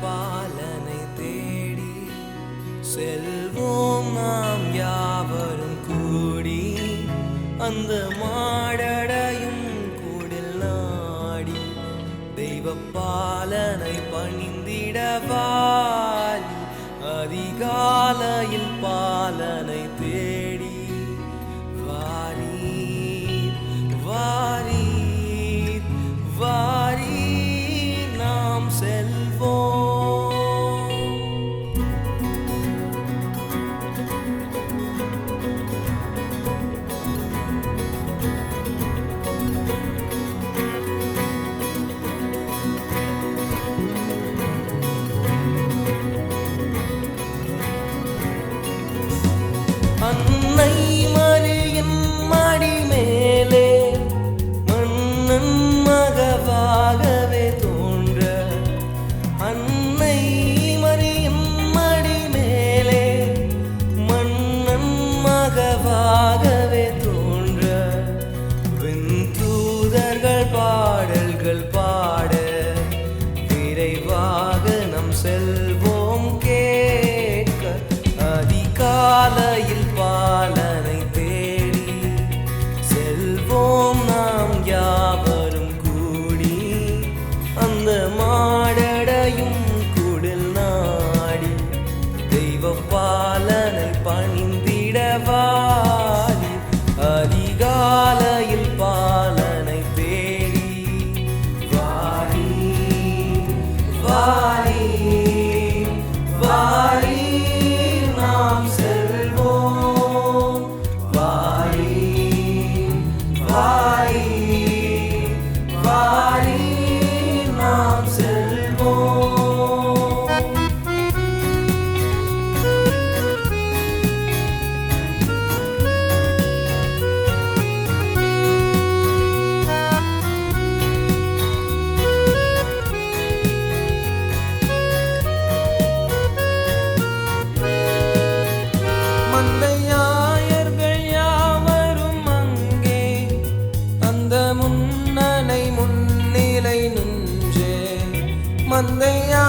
பாலனை தேடி செல்வோம் நாம் யாவரும் கூடி அந்த மாடடையும் கூடில் நாடி தெய்வ பாலனை பணிந்திடவாய் அதிகாலையில் பாலனை தேடி வாரீர் வாரீர் வாரீர் நாம் செல்வோம். அன்னை மரியின் மடி மேலே மன்னன் மகவாகவே தோன்ற அன்னை மரியின் மடி மேலே மன்னன் மகவாகவே தோன்ற விண்தூதர்கள் பாடல்கள் பாட விரைவாக நம் செல்வோம் கேட்க அதிகாலையில் பாலனை தேடி செல்வோம் நாம் யாவரும் கூடி அந்த மாடடையும் கூடில் நாடி தெய்வ பாலனை பணிந்திடவாய் அதிகாலையில் பாலனை தேடி வாரி வாரி வாரி நாம் செல்வோம். வாரி வாரி வாரி நாம் செல்வோம். மந்தையாயர்கள் யாவரும் அங்கே அந்த முன்னனை முன்னிலை நின்றே மந்தையா